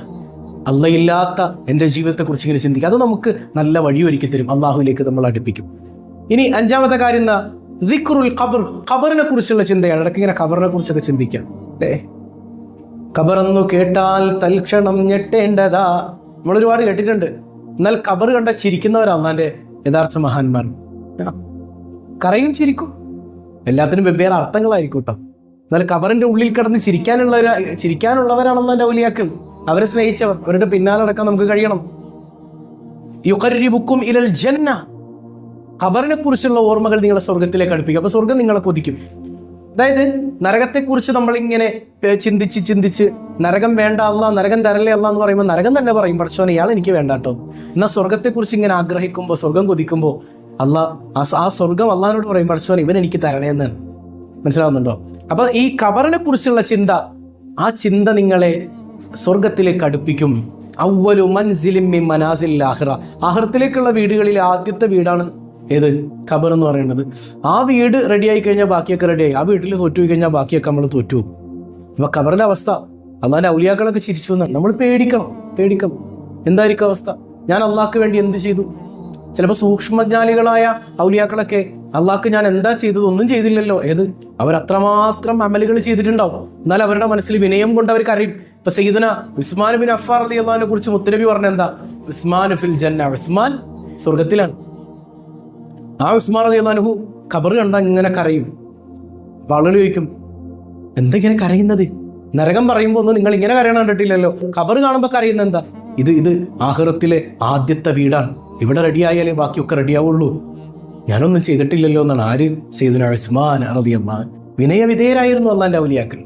അള്ളയില്ലാത്ത എൻ്റെ ജീവിതത്തെക്കുറിച്ച് ഇങ്ങനെ ചിന്തിക്കുക. അത് നമുക്ക് നല്ല വഴി ഒരുക്കി തരും, അള്ളാഹുവിലേക്ക് നമ്മൾ അടുപ്പിക്കും. ഇനി 5ാമത്തെ കാര്യം എന്താ? ദിക്റുൽ ഖബർ. ഖബറിനെ കുറിച്ചുള്ള ചിന്തയാണ്. ഇടയ്ക്ക് ഇങ്ങനെ ഖബറിനെ കുറിച്ചൊക്കെ ചിന്തിക്കാം അല്ലേ. ഖബറെന്നു കേട്ടാൽ തൽക്ഷണം ഞെട്ടേണ്ടതാ, നമ്മളൊരുപാട് കേട്ടിട്ടുണ്ട്. എന്നാൽ ഖബർ കണ്ട ചിരിക്കുന്നവരാണ് അള്ളാൻ്റെ യഥാർത്ഥ മഹാന്മാർ. കരയും ചിരിക്കും, എല്ലാത്തിനും വെവ്വേറെ അർത്ഥങ്ങളായിരിക്കും കേട്ടോ. എന്നാൽ ഖബറിന്റെ ഉള്ളിൽ കിടന്ന് ചിരിക്കാനുള്ളവരാണല്ലോ എൻ്റെ ഔലിയാക്കൾ. അവരെ സ്നേഹിച്ചവർ, അവരുടെ പിന്നാലെ നടക്കാൻ നമുക്ക് കഴിയണം. യുഖർരിബുക്കും ഇലൽ ജന്ന. ഖബറിനെ കുറിച്ചുള്ള ഓർമ്മകൾ നിങ്ങളെ സ്വർഗത്തിലേക്ക് അടുപ്പിക്കും. അപ്പോൾ സ്വർഗം നിങ്ങളെ കൊതിക്കും. അതായത് നരകത്തെക്കുറിച്ച് നമ്മളിങ്ങനെ ചിന്തിച്ച് നരകം വേണ്ട അല്ല, നരകം തരല്ലേ അല്ല എന്ന് പറയുമ്പോൾ നരകം തന്നെ പറയും, പടച്ചോനെ ഇയാൾ എനിക്ക് വേണ്ട കേട്ടോ. എന്നാൽ സ്വർഗത്തെക്കുറിച്ച് ഇങ്ങനെ ആഗ്രഹിക്കുമ്പോൾ, സ്വർഗം കൊതിക്കുമ്പോൾ ആ സ്വർഗം അള്ളാഹിനോട് പറയും, പടച്ചോനെ ഇവൻ എനിക്ക് തരണേന്നാണ്. മനസ്സിലാവുന്നുണ്ടോ? അപ്പൊ ഈ ഖബറിനെ കുറിച്ചുള്ള ചിന്ത, ആ ചിന്ത നിങ്ങളെ സ്വർഗത്തിലേക്ക് അടുപ്പിക്കും. അവ്വലു മൻസിലിൻ മിൻ മനാസിലിൽ ആഖിറ. ആഖിറത്തിലേക്കുള്ള വീടുകളിൽ ആദ്യത്തെ വീടാണ് ഏത്? ഖബർ എന്ന് പറയുന്നത്. ആ വീട് റെഡിയായി കഴിഞ്ഞാൽ ബാക്കിയൊക്കെ റെഡിയായി. ആ വീട്ടിൽ തോറ്റുപോയി കഴിഞ്ഞാൽ ബാക്കിയൊക്കെ നമ്മൾ തോറ്റു. അപ്പൊ ഖബറിന്റെ അവസ്ഥ, അള്ളാഹിന്റെ ഔലിയാക്കളൊക്കെ ചിരിച്ചു എന്നാണ്. നമ്മൾ പേടിക്കണം. എന്തായിരിക്കും അവസ്ഥ? ഞാൻ അള്ളാഹ്ക്ക് വേണ്ടി എന്ത് ചെയ്തു? ചിലപ്പോൾ സൂക്ഷ്മജ്ഞാനികളായ ഔലിയാക്കളൊക്കെ അള്ളാഹ്ക്ക് ഞാൻ എന്താ ചെയ്തത്? ഒന്നും ചെയ്തില്ലല്ലോ. അവരത്രമാത്രം അമലുകൾ ചെയ്തിട്ടുണ്ടാവും. എന്നാൽ അവരുടെ മനസ്സിൽ വിനയം കൊണ്ട് അവർ കരയും. ഇപ്പൊ സയ്യിദുന ഉസ്മാൻ ബിൻ അഫ്ഫാൻ റളിയല്ലാഹുവിനെ കുറിച്ച് മുത്തനബി പറഞ്ഞ എന്താ? ഉസ്മാൻ ഫിൽ ജന്ന. ഉസ്മാൻ സ്വർഗത്തിലാണ്. ആ ഉസ്മാൻ റളിയല്ലാഹു ഖബർ കണ്ട ഇങ്ങനെ കരയും. അപ്പോൾ ആളുകൾ ചോദിക്കും, എന്തെങ്ങനെ കരയുന്നത്? നരകം പറയുമ്പോൾ ഒന്നും നിങ്ങൾ ഇങ്ങനെ കരയണം കണ്ടിട്ടില്ലല്ലോ. ഖബർ കാണുമ്പോൾ കരയുന്നത് എന്താ? ഇത് ആഖിറത്തിലെ ആദ്യത്തെ വീടാണ്. ഇവിടെ റെഡിയായാലേ ബാക്കിയൊക്കെ റെഡിയാവുള്ളൂ. ഞാനൊന്നും ചെയ്തിട്ടില്ലല്ലോ എന്നാണ് ആര്? സയ്യിദുനാ ഉസ്മാൻ റളിയല്ലാഹു. വിനയവിധേയരായിരുന്നു അള്ളാന്റെ ഔലിയാക്കൾ.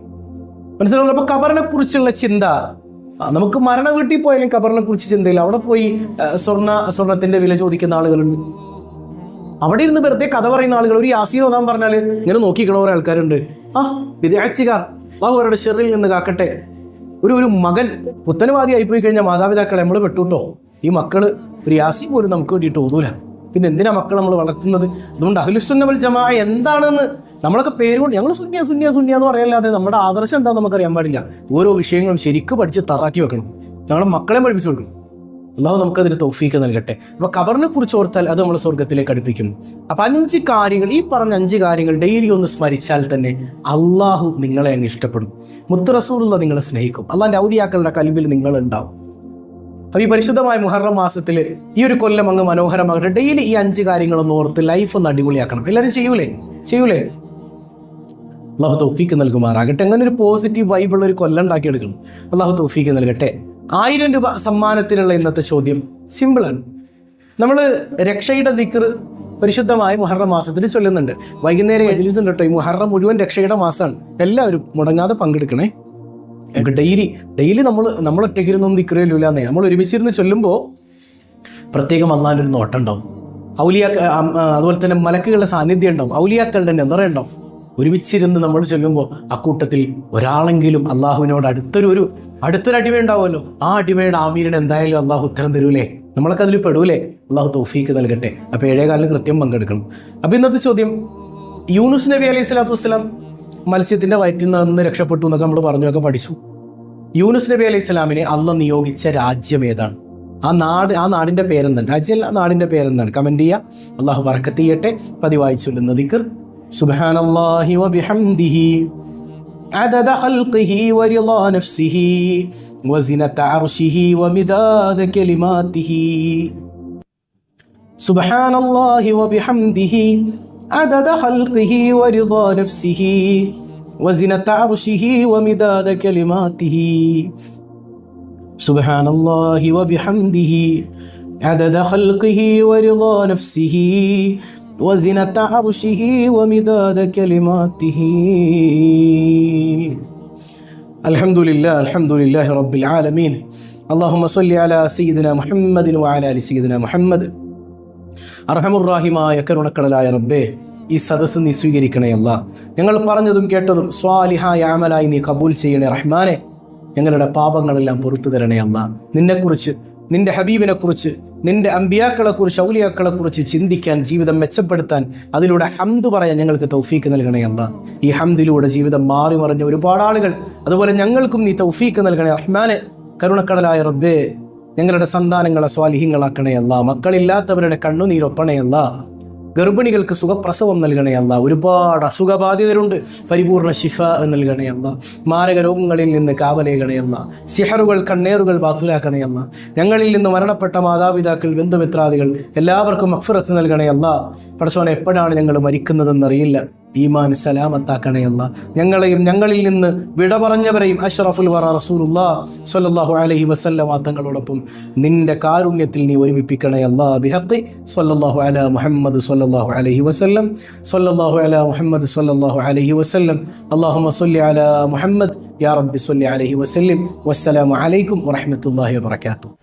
മനസ്സിലാവുന്നു? അപ്പോൾ ഖബറിനെ കുറിച്ചുള്ള ചിന്ത, നമുക്ക് മരണ വീട്ടിൽ പോയാലും ഖബറിനെ കുറിച്ച് ചിന്തയില്ല. അവിടെ പോയി സ്വർണത്തിന്റെ വില ചോദിക്കുന്ന ആളുകളുണ്ട്. അവിടെ ഇരുന്ന് വെറുതെ കഥ പറയുന്ന ആളുകൾ. ഒരു യാസീൻ ഓതാൻ പറഞ്ഞാൽ ഇങ്ങനെ നോക്കിക്കണ കുറേ ആൾക്കാരുണ്ട്. വിദ്യാർത്ഥിക്കാർ, അള്ളാഹു അവരുടെ ഷെറിൽ നിന്ന് കാക്കട്ടെ. ഒരു മകൻ പുത്തനവാദി ആയിപ്പോയി കഴിഞ്ഞാൽ മാതാപിതാക്കളെ നമ്മൾ പെട്ടുട്ടോ. ഈ മക്കള് ഒരു യാസീൻ പോലും നമുക്ക് വേണ്ടിയിട്ട് ഓതൂല. പിന്നെ എന്തിനാ മക്കൾ നമ്മൾ വളർത്തുന്നത്? അതുകൊണ്ട് അഹ്ലുസുന്ന വൽ ജമാഅ എന്താണെന്ന് നമ്മളൊക്കെ പേരുകൊണ്ട് ഞങ്ങൾ സുന്നിയ എന്ന് പറയല്ലാതെ നമ്മുടെ ആദർശം എന്താണെന്ന് നമുക്കറിയാൻ പാടില്ല. ഓരോ വിഷയങ്ങളും ശരിക്കും പഠിച്ച് തറാക്കി വെക്കണം. ഞങ്ങളെ മക്കളെ പഠിപ്പിച്ചു കൊടുക്കണം. അള്ളാഹു നമുക്കതിന് തൗഫീക്ക് നൽകട്ടെ. അപ്പോൾ ഖബറിനെ കുറിച്ച് ഓർത്താൽ അത് നമ്മളെ സ്വർഗത്തിലേക്ക് അടുപ്പിക്കും. അപ്പോൾ 5 കാര്യങ്ങൾ, ഈ പറഞ്ഞ 5 കാര്യങ്ങൾ ഡെയിലി ഒന്ന് സ്മരിച്ചാൽ തന്നെ അള്ളാഹു നിങ്ങളെ അങ്ങ് ഇഷ്ടപ്പെടും. മുത്ത് റസൂലുള്ള നിങ്ങളെ സ്നേഹിക്കും. അള്ളാഹിൻ്റെ ഔലിയാക്കളുടെ കൽബിൽ നിങ്ങളുണ്ടാവും. അപ്പോൾ ഈ പരിശുദ്ധമായ മുഹറം മാസത്തിൽ ഈ ഒരു കൊല്ലം അങ്ങ് മനോഹരമാകട്ടെ. ഡെയിലി ഈ 5 കാര്യങ്ങളൊന്ന് ഓർത്ത് ലൈഫ് ഒന്ന് അടിപൊളിയാക്കണം. എല്ലാവരും ചെയ്യൂലേ? അള്ളാഹു തൗഫീക്ക് നൽകുമാറാകട്ടെ. അങ്ങനെ ഒരു പോസിറ്റീവ് വൈബുള്ള ഒരു കൊല്ലം ഉണ്ടാക്കിയെടുക്കണം. അള്ളാഹു തൗഫീക്ക് നൽകട്ടെ. 1000 രൂപ സമ്മാനത്തിനുള്ള ഇന്നത്തെ ചോദ്യം സിമ്പിളാണ്. നമ്മൾ രക്ഷയുടെ ദിക്ർ പരിശുദ്ധമായ മുഹറം മാസത്തിൽ ചൊല്ലുന്നുണ്ട്. വൈകുന്നേരം മജ്‌ലിസ് ഉണ്ട് കേട്ടോ. ഈ മുഹറം മുഴുവൻ രക്ഷയുടെ മാസമാണ്. എല്ലാവരും മുടങ്ങാതെ പങ്കെടുക്കണേ. ഡെയിലി നമ്മൾ ഒറ്റയ്ക്കിരുന്നൊന്നും ദിക്ർ ചൊല്ലൂലാന്നേ. നമ്മൾ ഒരുമിച്ചിരുന്ന് ചൊല്ലുമ്പോൾ പ്രത്യേകം അള്ളാൻ്റെ ഒരു നോട്ടം ഉണ്ടാവും. അതുപോലെ തന്നെ മലക്കുകളുടെ സാന്നിധ്യം ഉണ്ടാവും. ഔലിയാക്കളുടെ നെതറ ഉണ്ടാവും. ഒരുമിച്ചിരുന്ന് നമ്മൾ ചൊല്ലുമ്പോൾ അക്കൂട്ടത്തിൽ ഒരാളെങ്കിലും അള്ളാഹുവിനോട് അടുത്തൊരു അടിമ ഉണ്ടാവുമല്ലോ. ആ അടിമയുടെ ആമീനിന് എന്തായാലും അള്ളാഹു ഉത്തരം തരൂലേ? നമ്മളൊക്കെ അതിൽ പെടൂലേ? അള്ളാഹു തൗഫീക്ക് നൽകട്ടെ. അപ്പോൾ 7:15 കൃത്യം പങ്കെടുക്കണം. അപ്പോൾ ഇന്നത്തെ ചോദ്യം, യൂനുസ് നബി അലൈഹി സ്വലാത്തു വസ്സലാം മത്സ്യത്തിൻ്റെ വയറ്റിൽ നിന്ന് രക്ഷപ്പെട്ടു എന്നൊക്കെ നമ്മൾ പറഞ്ഞൊക്കെ പഠിച്ചു. യൂനുസ് നബി അലൈഹി സ്വലാമിനെ അള്ളാഹ് നിയോഗിച്ച രാജ്യം ഏതാണ്? ആ നാടിൻ്റെ പേരെന്താണ്? രാജ്യമല്ല, നാടിൻ്റെ പേരെന്താണ്? കമൻറ്റ് ചെയ്യുക. അള്ളാഹു ബറക്കത്ത് ചെയ്യട്ടെ. പതിവായി ചൊല്ലുന്ന ദിക്ർ സുബ്ഹാനല്ലാഹി വബിഹംദിഹി അദദ ഖൽഖിഹി വറിളാ നഫ്സിഹി വസിനത അർശിഹി വമിദാദ കലിമാതിഹി. സുബ്ഹാനല്ലാഹി വബിഹംദിഹി അദദ ഖൽഖിഹി വറിളാ നഫ്സിഹി വസിനത അർശിഹി വമിദാദ കലിമാതിഹി. സുബ്ഹാനല്ലാഹി വബിഹംദിഹി അദദ ഖൽഖിഹി വറിളാ നഫ്സിഹി وزنة عرشه ومداد كلماته. الحمد لله رب العالمين. اللهم صل على سيدنا محمد وعلى آل سيدنا محمد. അർഹമുർറാഹിമായ കരുണക്കടലായ റബ്ബേ, ഈ സദസ്സ് നീ സ്വീകരിക്കണേ അല്ലാ. ഞങ്ങൾ പറഞ്ഞതും കേട്ടതും സ്വാലിഹായ അമലായി നീ കബൂൽ ചെയ്യണേ റഹ്മാനെ. ഞങ്ങളുടെ പാപങ്ങളെല്ലാം പുറത്തു തരണേ അല്ലാ. നിന്നെക്കുറിച്ച്, നിന്റെ ഹബീബിനെക്കുറിച്ച്, നിന്റെ അമ്പിയാക്കളെക്കുറിച്ച്, ഔലിയാക്കളെക്കുറിച്ച് ചിന്തിക്കാൻ, ജീവിതം മെച്ചപ്പെടുത്താൻ, അതിലൂടെ ഹംദ് പറയാൻ ഞങ്ങൾക്ക് തൗഫീക്ക് നൽകണേ അല്ലാ. ഈ ഹംദിലൂടെ ജീവിതം മാറി മറിഞ്ഞ ഒരുപാട് ആളുകൾ, അതുപോലെ ഞങ്ങൾക്കും നീ തൗഫീക്ക് നൽകണേ റഹ്മാനെ. കരുണക്കടലായ റബ്ബേ, ഞങ്ങളുടെ സന്താനങ്ങളെ സ്വാലിഹീങ്ങളാക്കണേ അല്ലാ. മക്കളില്ലാത്തവരുടെ കണ്ണുനീരൊപ്പണേ അല്ലാ. ഗർഭിണികൾക്ക് സുഖപ്രസവം നൽകണേ അല്ലാ. ഒരുപാട് അസുഖബാധിതരുണ്ട്, പരിപൂർണ ശിഫ നൽകണേ അല്ലാ. മാരക രോഗങ്ങളിൽ നിന്ന് കാവലേകണേ അല്ലാ. സിഹറുകൾ, കണ്ണേറുകൾ ബാത്തുലാക്കണേ അല്ലാ. ഞങ്ങളിൽ നിന്ന് മരണപ്പെട്ട മാതാപിതാക്കൾ, ബന്ധുമിത്രാദികൾ എല്ലാവർക്കും മഗ്ഫിറത്ത് നൽകണേ അല്ലാ. പടച്ചോനെ, എപ്പോഴാണ് ഞങ്ങൾ മരിക്കുന്നതെന്നറിയില്ല. ഈമാൻ സലാമത്താക്കണേ അല്ലാ. ഞങ്ങളെയും ഞങ്ങളിൽ നിന്ന് വിട പറഞ്ഞവരെയും അഷ്റഫുൽ വറ റസൂലുള്ളാഹി സ്വല്ലല്ലാഹു അലൈഹി വസല്ലം തങ്ങളോടൊപ്പം നിന്റെ കാരുണ്യത്തിൽ നീ ഒരുമിപ്പിക്കണേ അല്ലാ. ബിഹഖി സ്വല്ലല്ലാഹു അലാ മുഹമ്മദ് സ്വല്ലല്ലാഹു അലൈഹി വസല്ലം. സ്വല്ലല്ലാഹു അലാ മുഹമ്മദ് സ്വല്ലല്ലാഹു അലൈഹി വസല്ലം. അല്ലാഹുമ്മ സ്വല്ലി അലാ മുഹമ്മദ് യാ റബ്ബി സ്വല്ലി അലൈഹി വസല്ലം. വസ്സലാമു അലൈക്കും വറഹ്മത്തുള്ളാഹി വബറകാതുഹു.